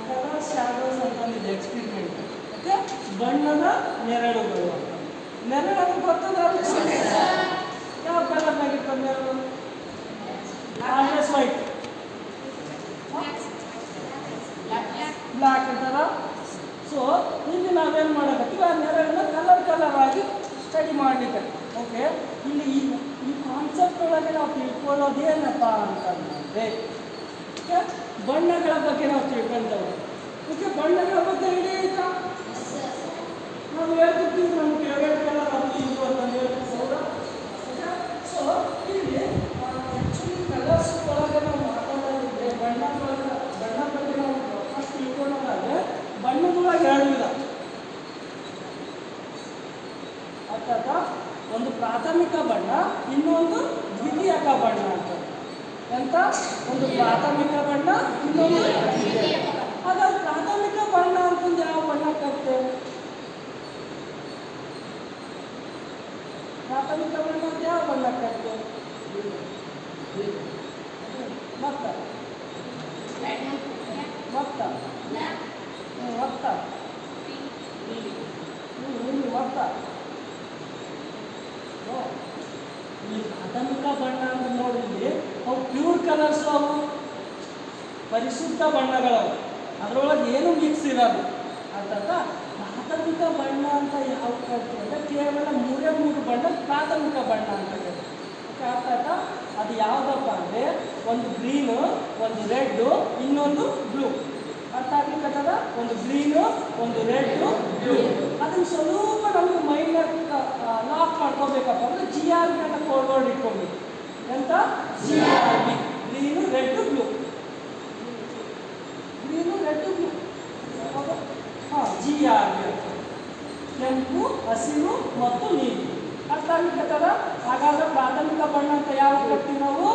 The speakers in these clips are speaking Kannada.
ಕಲರ್ ಶಾಡೋಸ್ ಅಂತಂದಿದೆ ಎಕ್ಸ್ಪೆರಿಮೆಂಟ್. ಓಕೆ, ಬಣ್ಣದ ನೆರಳುಗಳು ಅಂತ. ನೆರಳು ಗೊತ್ತದ ಯಾವ ಕಲರ್ನಾಗಿರ್ತದೆ ನೆರಳು? ಆಲ್ವೇಸ್ ವೈಟ್, ಬ್ಲ್ಯಾಕ್ ಅಂತಾರ. ಸೊ ಇಲ್ಲಿ ನಾವೇನು ಮಾಡಕತ್ತೀವಿ, ಆ ನೆರಳನ್ನ ಕಲರ್ ಆಗಿ ಸ್ಟಡಿ ಮಾಡಲಿಕ್ಕೆ. ಓಕೆ, ಇಲ್ಲಿ ಈ ಕಾನ್ಸೆಪ್ಟ್ ಒಳಗೆ ನಾವು ತಿಳ್ಕೊಳ್ಳೋದೇನಪ್ಪ ಅಂತಂದರೆ ಓಕೆ, ಬಣ್ಣಗಳ ಬಗ್ಗೆ ನಾವು ತಿಳ್ಕೊಂತೇವೆ. ಓಕೆ, ಬಣ್ಣಗಳ ಬಗ್ಗೆ ಐಡಿಯಾ ಆಯ್ತಾ? ನಾವು ಹೇಳ್ತಿರ್ತೀವಿ ನಮ್ಮ ಫೇವ್ರೇಟ್ ಕಲರ್ ಅದು ಇದು ಅಂತ ಹೇಳ್ತಿರ್ತೀವಿ. ಸೊ ಇಲ್ಲಿ ಆ್ಯಕ್ಚುಲಿ ಕಲರ್ಸ್ ಒಳಗೆ ನಾವು ಮಾತಾಡೋದಿದ್ರೆ ಬಣ್ಣ ಬಗ್ಗೆ ನಾವು ಫಸ್ಟ್ ತಿಳ್ಕೊಳ್ಳೋದಾದ್ರೆ ಬಣ್ಣದೊಳಗೆ ಎರಡು ವಿಧ. ಅರ್ಥಾತ್ ಒಂದು ಪ್ರಾಥಮಿಕ ಬಣ್ಣ, ಇನ್ನೊಂದು ದ್ವಿತೀಯಕ ಬಣ್ಣ ಅಂತ. ಎಂತ? ಒಂದು ಪ್ರಾಥಮಿಕ ಬಣ್ಣ, ಇನ್ನೊಂದು ದ್ವಿತೀಯಕ. ಹಾಗಾದ್ರೆ ಪ್ರಾಥಮಿಕ ಬಣ್ಣ ಅಂತಂದ್ರೆ ಯಾವ ಬಣ್ಣ ಕಟ್ತೇವೆ? ಪ್ರಾಥಮಿಕ ಬಣ್ಣ ಅಂತ ಯಾವ ಬಣ್ಣ ಕಟ್ತೇವೆ? ಮತ್ತ ಈ ಪ್ರಾಥಮಿಕ ಬಣ್ಣ ಅಂತ ನೋಡಿದ್ವಿ, ಅವು ಪ್ಯೂರ್ ಕಲರ್ಸ್, ಅವು ಪರಿಶುದ್ಧ ಬಣ್ಣಗಳವು, ಅದರೊಳಗೆ ಏನು ಮಿಕ್ಸ್ ಇರೋದು. ಅರ್ಥಾತ್ ಪ್ರಾಥಮಿಕ ಬಣ್ಣ ಅಂತ ಯಾವ ಕಟ್ತೀವಿ ಅಂದರೆ ಕೇವಲ 3 ಬಣ್ಣ ಪ್ರಾಥಮಿಕ ಬಣ್ಣ ಅಂತ ಹೇಳ್ತೀವಿ. ಓಕೆ, ಅರ್ಥಾತ್ ಅದು ಯಾವುದಪ್ಪ ಅಂದರೆ ಒಂದು ಗ್ರೀನು, ಒಂದು ರೆಡ್ಡು, ಇನ್ನೊಂದು ಬ್ಲೂ. ಅರ್ಥ ಆಗ್ಲಿಕ್ಕತ್ತದ? ಒಂದು ಗ್ರೀನು, ಒಂದು ರೆಡ್ಡು, ಬ್ಲೂ. ಅದನ್ನು ಸ್ವಲ್ಪ ನಮಗೆ ಮೈಂಡ್ ಲಾಕ್ ಮಾಡ್ಕೋಬೇಕಪ್ಪ ಅಂದರೆ GRB ಅಂತ ಕೋಡ್ ಇಟ್ಕೊಬೇಕು. ಎಂತ? GRB, green red blue. Green red blue. ಹಾಂ, GRB ಅಂತ. ಕೆಂಪು, ಹಸಿರು ಮತ್ತು ನೀಲಿ. ಅರ್ಥ ಆಗ್ಲಿಕ್ಕತ್ತದ? ಹಾಗಾದ್ರೆ ಪ್ರಾಥಮಿಕ ಬಣ್ಣ ಅಂತ ಯಾವ್ದು ಕಟ್ತೀವಿ ನಾವು?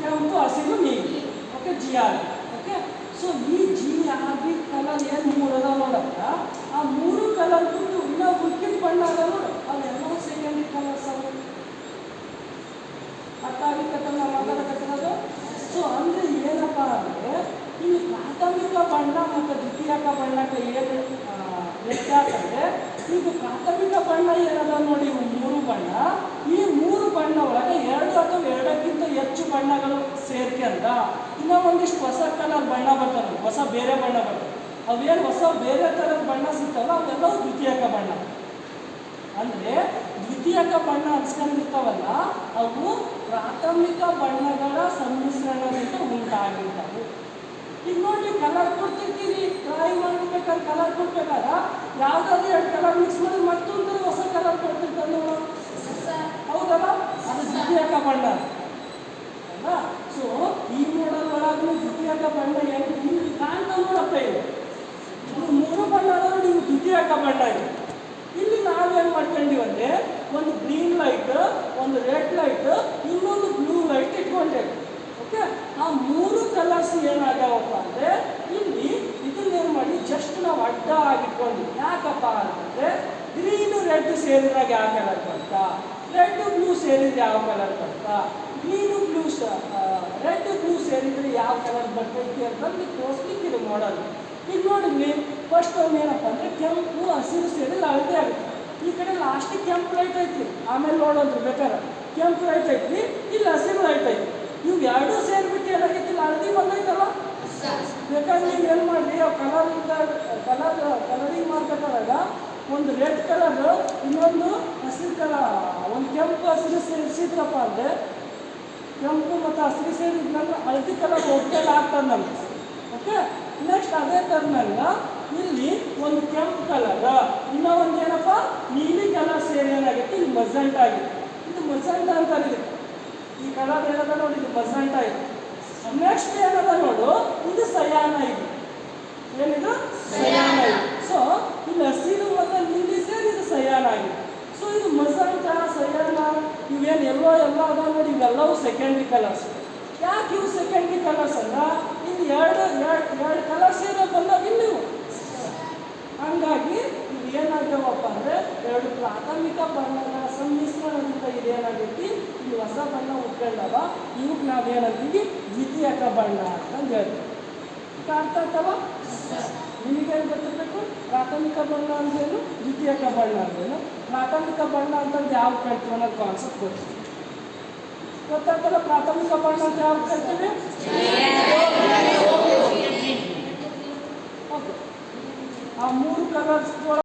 ಕೆಂಪು, ಹಸಿರು, ನೀಲಿ. Okay, GRB. ಓಕೆ, ಸೊ ಈ GRB ಕಲರ್ ಏನು 3 ಅದಾವ ನೋಡಕ್ಕ, ಆ 3 ಕಲರ್ ಬಿಟ್ಟು ಇನ್ನೂ ಮುಖ್ಯ ಬಣ್ಣ ಅದ ನೋಡು, ಅವೆಲ್ಲವೂ ಸೆಕೆಂಡರಿ ಕಲರ್ಸ್ ಅವು. ಅರ್ಥ ಆಗ್ಲಿಕ್ಕತ್ತಲ್ಲ ನಾವು ಮಾತಾಡಕತ್ತಿರೋದು? ಸೊ ಅಂದರೆ ಏನಪ್ಪ ಅಂದರೆ ಇಲ್ಲಿ ಪ್ರಾಥಮಿಕ ಬಣ್ಣ ಮತ್ತು ದ್ವಿತೀಯಕ ಬಣ್ಣಕ್ಕೆ ಏನು ವ್ಯತ್ಯಾಸ ಅಂದರೆ, ಈಗ ಪ್ರಾಥಮಿಕ ಬಣ್ಣ ಏನದ ನೋಡಿ, 3 ಬಣ್ಣ. ಈ 3 ಬಣ್ಣ ಒಳಗೆ 2 ಅಥವಾ 2ಕ್ಕಿಂತ ಹೆಚ್ಚು ಬಣ್ಣಗಳು ಸೇರ್ಕೊಂಡ ಇನ್ನೂ ಒಂದಿಷ್ಟು ಹೊಸ ಕಲರ್ ಬಣ್ಣ ಬರ್ತವೆ, ಹೊಸ ಬೇರೆ ಬಣ್ಣ ಬರ್ತವೆ. ಅವೇನು ಹೊಸ ಬೇರೆ ಥರದ ಬಣ್ಣ ಸಿಗ್ತಾವಲ್ಲ ಅವೆಲ್ಲವೂ ದ್ವಿತೀಯಕ ಬಣ್ಣ. ಅಂದರೆ ದ್ವಿತೀಯಕ ಬಣ್ಣ ಅನ್ಸ್ಕೊಂಡಿರ್ತಾವಲ್ಲ ಅವು ಪ್ರಾಥಮಿಕ ಬಣ್ಣಗಳ ಸಮ್ಮಿಶ್ರಣದಿಂದ ಉಂಟಾಗಿರ್ತವೆ. ಈಗ ನೋಡಿ, ಕಲರ್ ಕೊಡ್ತಿರ್ತೀರಿ, ಡ್ರಾಯಿಂಗ್ ಮಾಡ್ಬೇಕಾದ್ರೆ ಕಲರ್ ಕೊಡ್ಬೇಕಾದ ಯಾವುದಾದ್ರು 2 ಕಲರ್ ಮಿಕ್ಸ್ ಮಾಡಿ ಮತ್ತೊಂದು ಹೊಸ ಕಲರ್ ಕೊಡ್ತಿರ್ತಾರೆ ನೋಡು, ಹೌದಲ್ಲ? ಅದು ದ್ವಿತೀಯಕ ಬಣ್ಣ ಅಲ್ಲ? ಸೊ ಈ ಮಾಡಲ್ ಒಳಗೂ ದ್ವಿತೀಯಕ ಬಣ್ಣ ಏನು ಇಲ್ಲಿ ಕಾಣ್ತಾವ ನೋಡಪ್ಪ. ಇದು 3 ಬಣ್ಣ ಅದಾವ, ನೀವು ದ್ವಿತೀಯಕ ಬಣ್ಣ ಇದೆ. ಇಲ್ಲಿ ನಾವೇನು ಮಾಡ್ಕೊಂಡಿವಿ ಅಂದರೆ ಒಂದು ಗ್ರೀನ್ ಲೈಟ್, ಒಂದು ರೆಡ್ ಲೈಟ್, ಇನ್ನೊಂದು ಬ್ಲೂ ಲೈಟ್ ಇಟ್ಕೊಂಡೇವೆ. ಓಕೆ, ಆ 3 ಕಲರ್ಸ್ ಏನಾಗ್ಯಾವಪ್ಪ ಅಂದರೆ ಇಲ್ಲಿ ಇದನ್ನೇನು ಮಾಡಿ ಜಸ್ಟ್ ನಾವು ಅಡ್ಡ ಆಗಿಟ್ಕೊಂಡು. ಯಾಕಪ್ಪ ಅಂತಂದರೆ ಗ್ರೀನು ರೆಡ್ ಸೇರಿದಾಗ ಯಾವ ಕಲರ್ ಬರ್ತಾ, ರೆಡ್ ಬ್ಲೂ ಸೇರಿದ್ರೆ ಯಾವ ಕಲರ್ ಬರ್ತಾ, ಗ್ರೀನು ಬ್ಲೂ ರೆಡ್ ಬ್ಲೂ ಸೇರಿದರೆ ಯಾವ ಕಲರ್ ಬರ್ತೈತಿ ಅಂತಂದು ತೋರಿಸ್ಲಿಕ್ಕೆ ಇದು ಮಾಡೋದು. ಈಗ ನೋಡಿದ್ವಿ, ಫಸ್ಟ್ ಒಂದು ಏನಪ್ಪ ಅಂದರೆ ಕೆಂಪು ಹಸಿರು ಸೇರಿದ್ರೆ ಹಳದಿ ಆಗುತ್ತೆ. ಈ ಕಡೆ ಲಾಸ್ಟಿಗೆ ಕೆಂಪು ಲೈಟ್ ಐತಿ, ಆಮೇಲೆ ನೋಡೋದು ಬೇಕಾದ್ರೆ ಕೆಂಪು ಲೈಟ್ ಐತಿ, ಇಲ್ಲಿ ಹಸಿರು ಲೈಟ್ ಐತಿ. ಇವು ಎರಡೂ ಸೇರಿಬಿಟ್ಟು ಏನಾಗೈತಿ, ಇಲ್ಲಿ ಹಳದಿ ಬಂದೈತಲ್ಲ. ಬೇಕಾದ್ರೆ ನೀವು ಏನು ಮಾಡಿ, ಆ ಕಲರಿಂಗ್ ಮಾಡ್ಬೇಕಾದಾಗ ಒಂದು ರೆಡ್ ಕಲರ್, ಇನ್ನೊಂದು ಹಸಿರು ಕಲರ್, ಒಂದು ಕೆಂಪು ಹಸಿರು ಸೇರಿಸಿದ್ರಪ್ಪ ಅಂದರೆ ಕೆಂಪು ಮತ್ತು ಹಸಿರು ಸೇರಿದ್ನಂದ್ರೆ ಹಳದಿ ಕಲರ್ ಒಟ್ಟೆಲ್ಲ ಆಗ್ತದೆ ನಮಗೆ. ಓಕೆ, ನೆಕ್ಸ್ಟ್ ಅದೇ ಥರನಲ್ಲ ಇಲ್ಲಿ ಒಂದು ಕೆಂಪು ಕಲರ್, ಇನ್ನೂ ಒಂದು ಏನಪ್ಪ ನೀಲಿ ಕಲರ್ ಸೇರಿ ಏನಾಗುತ್ತೆ, ಇಲ್ಲಿ ಮಜೆಂಟ ಆಗಿದೆ. ಇದು ಮಜೆಂಟ ಅಂತಾರೆ. ಇದು ಈ ಕಲರ್ ಏನದ ನೋಡಿ, ಇದು ಮಜೆಂಟ ಇದೆ. ನೆಕ್ಸ್ಟ್ ಏನದ ನೋಡು, ಇದು ಸಯಾನ. ಇದು ಏನಿದು? ಸಯಾನ ಇದೆ. ಸೊ ಇಲ್ಲಿ ಹಸಿರು ಮತ್ತು ನೀಲಿ ಸೇರಿ ಇದು ಸಯಾನ ಆಗಿದೆ. ಸೊ ಇದು ಮಜೆಂಟ, ಸಯಾನ, ಇವೇನು ಎಲ್ಲ ಅದ ನೋಡಿ, ಇವೆಲ್ಲವೂ ಸೆಕೆಂಡ್ರಿ ಕಲರ್ಸ್. ಯಾಕೆ ಇವು ಸೆಕೆಂಡ್ರಿ ಕಲರ್ಸ್ ಅಂದ್ರೆ ಇಲ್ಲಿ ಎರಡು ಕಲರ್ಸ್ ಏನೋ ಬಂದಾಗ ಇಲ್ಲಿ ಹಂಗಾಗಿ ಏನಾಗ್ಯಾವಪ್ಪ ಅಂದರೆ ಎರಡು ಪ್ರಾಥಮಿಕ ಬಣ್ಣದ ಸಮ್ಮಿಶ್ರಣದಿಂದ ಇದೇನಾಗೈತಿ ಇಲ್ಲಿ ಹೊಸ ಬಣ್ಣ ಉಟ್ಕೊಂಡವ ಇವಕ್ಕೆ ನಾವೇನಂತೀವಿ ದ್ವಿತೀಯಕ ಬಣ್ಣ ಅಂತಂದು ಹೇಳ್ತೀವಿ. ಅರ್ಥ ಆಗ್ತವ? ನಿಮಗೇನು ಗೊತ್ತಿರಬೇಕು? ಪ್ರಾಥಮಿಕ ಬಣ್ಣ ಅಂದ್ರೇನು, ದ್ವಿತೀಯಕ ಬಣ್ಣ ಅಂದ್ರೇನು. ಪ್ರಾಥಮಿಕ ಬಣ್ಣ ಅಂತಂದು ಯಾವ ಕರಿತೀವಿ ಅನ್ನೋದು ಕಾನ್ಸೆಪ್ಟ್ ಗೊತ್ತಿದೆ. ಗೊತ್ತಾಗ್ತಲ್ಲ? ಪ್ರಾಥಮಿಕ ಬಣ್ಣ ಅಂತ ಯಾವ ಕರಿತೀವಿ? ಓಕೆ. ಆ ಮೂರು ಕಲರ್ಸ್